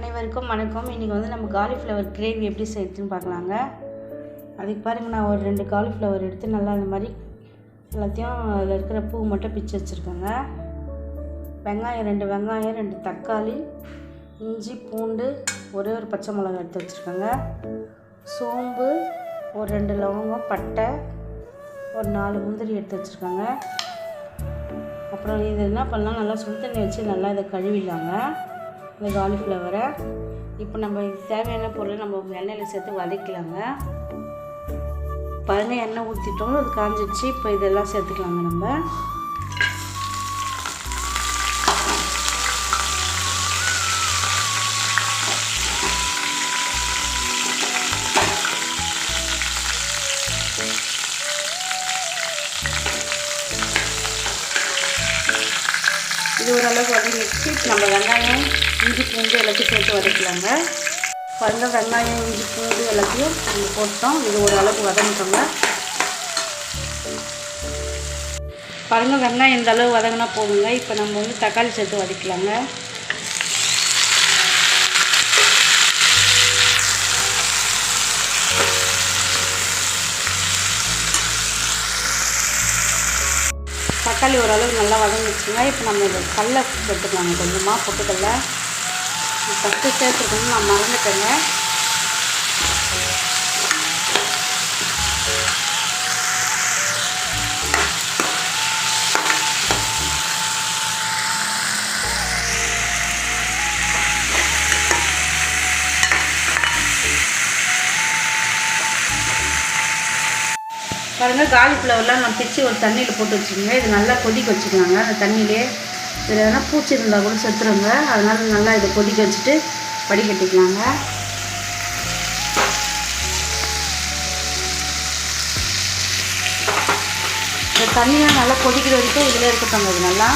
அனைவருக்கும் வணக்கம். இன்றைக்கி வந்து நம்ம காலிஃப்ளவர் கிரேவி எப்படி செய்யறதுன்னு பார்க்கலாங்க. அதுக்கு பாருங்கள், நான் ஒரு 2 காலிஃப்ளவர் எடுத்து நல்லா அந்த மாதிரி எல்லாத்தையும் அதில் இருக்கிற பூ மட்டும் பிச்சு வச்சுருக்கேங்க. வெங்காயம் 2 வெங்காயம், 2 தக்காளி, இஞ்சி பூண்டு, ஒரே ஒரு பச்சை மிளகாய் எடுத்து வச்சுருக்கேங்க. சோம்பு, ஒரு 2 லவங்கம், பட்டை, ஒரு 4 முந்திரி எடுத்து வச்சுருக்கேங்க. அப்புறம் இது என்ன பண்ணலாம், நல்லா சுடு தண்ணி வச்சு நல்லா இதை கழுவிடலாங்க இந்த காலிஃப்ளவரை. இப்போ நம்ம தேவையான பொருளை நம்ம எண்ணெயில் சேர்த்து வதக்கலாங்க. பாருங்கள், எண்ணெய் ஊற்றிட்டோம், அது காஞ்சிடுச்சு. இப்போ இதெல்லாம் சேர்த்துக்கலாங்க. நம்ம இது ஓரளவுக்கு வதங்கிடுச்சு. இப்போ நம்ம வெங்காயம், இஞ்சி பூண்டு எல்லாத்தையும் சேர்த்து வதக்கலாங்க. பாருங்கள், வெங்காயம், இஞ்சி பூண்டு எல்லாத்தையும் நம்ம போட்டோம். இது ஓரளவுக்கு வதங்கிட்டோங்க. பாருங்கள், வெங்காயம் இந்த அளவு வதங்கினா போதுங்க. இப்போ நம்ம வந்து தக்காளி சேர்த்து வதக்கலாங்க. தக்காளி ஓரளவுக்கு நல்லா வதங்கிடுச்சுங்க. இப்போ நம்ம இதை கடலை சேர்த்துக்கலாங்க. கொஞ்சமாக பொட்டுக்கடலை ஃபஸ்ட்டு சேர்த்துருக்கணும், நான் மறந்துட்டேங்க. பாருங்கள், காலிஃப்ளவர்லாம் நான் பிச்சு ஒரு தண்ணியில் போட்டு வச்சுக்கோங்க. இது நல்லா கொதிக்க வச்சுக்கலாங்க. அந்த தண்ணியிலே இதில் எதனா பூச்சி இருந்தால் கூட செத்துருங்க. அதனால் நல்லா இதை கொதிக்க வச்சுட்டு வடிகட்டிக்கலாங்க. இந்த தண்ணியாக நல்லா கொதிக்கிற வரைக்கும் இதில் இருக்கட்டும். இது நல்லா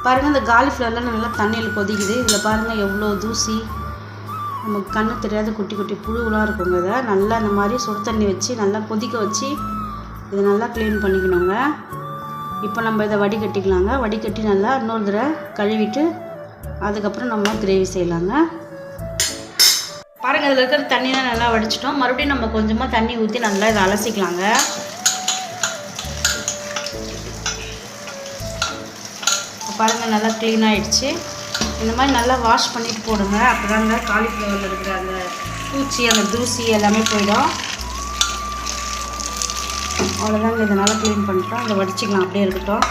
பாருங்கள், இந்த காலிஃப்ளவர்லாம் நல்லா தண்ணியில் கொதிக்குது. இதில் பாருங்கள் எவ்வளோ தூசி, நமக்கு கண்ணு தெரியாத குட்டி குட்டி புழுவெலாம் இருக்குங்க. இதை நல்லா இந்த மாதிரி சுடு தண்ணி வச்சு நல்லா கொதிக்க வச்சு இதை நல்லா க்ளீன் பண்ணிக்கணுங்க. இப்போ நம்ம இதை வடிகட்டிக்கலாங்க. வடிகட்டி நல்லா இன்னொரு தடவை கழுவிட்டு அதுக்கப்புறம் நம்ம கிரேவி செய்யலாங்க. பாருங்கள், இதில் இருக்கிற தண்ணியெலாம் நல்லா வடிச்சிட்டோம். மறுபடியும் நம்ம கொஞ்சமாக தண்ணி ஊற்றி நல்லா இதை அலசிக்கலாங்க. பாருங்கள், நல்லா க்ளீன் ஆகிடுச்சு. இந்த மாதிரி நல்லா வாஷ் பண்ணிவிட்டு போடுங்க. அப்போ தாங்க காலிஃப்ளவரில் இருக்கிற அந்த பூச்சி, அந்த தூசி எல்லாமே போயிடும். அவ்வளோதாங்க, இதை நல்லா க்ளீன் பண்ணிட்டோம். இதை வடிச்சிக்கலாம், அப்படியே இருக்கட்டும்.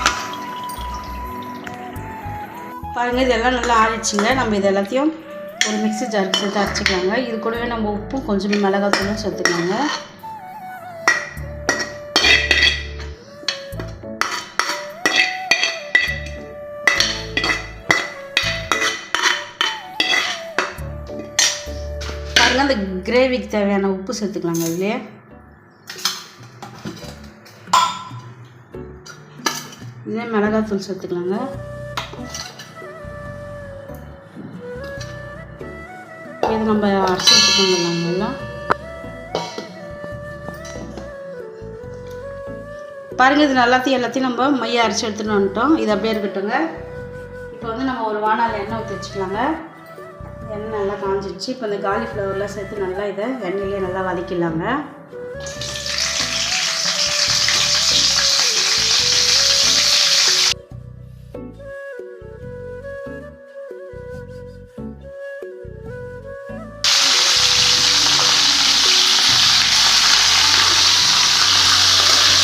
பாருங்கள், இதெல்லாம் நல்லா ஆறிடுச்சுங்க. நம்ம இது எல்லாத்தையும் ஒரு மிக்ஸி ஜாருக்கு சேர்த்து அரைச்சிக்கலாங்க. இது கூடவே நம்ம உப்பும் கொஞ்சம் மிளகாத்தூளும் சேர்த்துக்கலாங்க. அந்த கிரேவிக்கு தேவையான உப்பு சேர்த்துக்கலாங்க. இதுலேயே மிளகாத்தூள் சேர்த்துக்கலாங்க. இது நம்ம அரைச்சி எடுத்துக்கோங்க. எல்லாம் பாருங்கள், இது எல்லாத்தையும் நம்ம மைய அரைச்சி எடுத்துகிட்டு வந்துட்டோம். இது அப்படியே இருக்கட்டுங்க. இப்போ வந்து நம்ம ஒரு வாணலியில் எண்ணெய் ஊற்றி வச்சுக்கலாங்க. எண்ணெய் நல்லா காஞ்சிடுச்சு. இப்போ இந்த காலிஃப்ளவர்லாம் சேர்த்து நல்லா இதை எண்ணெயிலே நல்லா வதக்கிடலாங்க.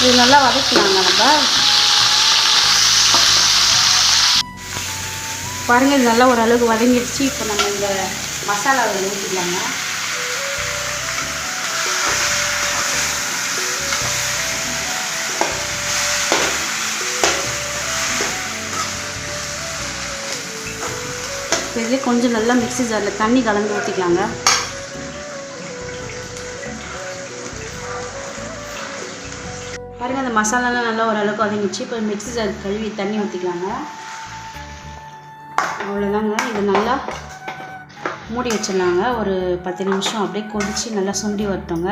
இது நல்லா வதக்கலாங்க. நம்ம பாருங்கள், இது நல்லா ஓரளவுக்கு வதங்கிடுச்சு. இப்போ நம்ம இந்த மசாலாவை ஊற்றிக்கலாங்க. இதுலேயே கொஞ்சம் நல்லா மிக்ஸி ஜாரில் தண்ணி கலந்து ஊற்றிக்கலாங்க. பாருங்கள், அந்த மசாலாலாம் நல்லா ஓரளவுக்கு வதங்கிடுச்சு. இப்போ மிக்ஸி ஜார் கழுவி தண்ணி ஊற்றிக்கலாங்க. அவ்வளோதாங்க. இது நல்லா மூடி வச்சிடலாங்க. ஒரு 10 நிமிஷம் அப்படியே கொதித்து நல்லா சுண்டி வரட்டுங்க.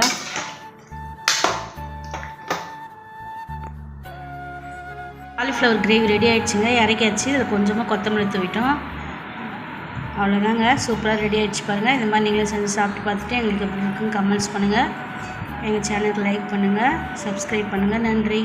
காலிஃப்ளவர் கிரேவி ரெடி ஆகிடுச்சுங்க, இறக்கியாச்சு. இதில் கொஞ்சமாக கொத்தமல்லி தூவிட்டோம். அவ்வளோதாங்க, சூப்பராக ரெடி ஆகிடுச்சு பாருங்கள். இந்த மாதிரி நீங்களே செஞ்சு சாப்பிட்டு பார்த்துட்டு எங்களுக்கு எப்படி இருக்குன்னு கமெண்ட்ஸ் பண்ணுங்கள். எங்கள் சேனலுக்கு லைக் பண்ணுங்கள், சப்ஸ்கிரைப் பண்ணுங்கள். நன்றி.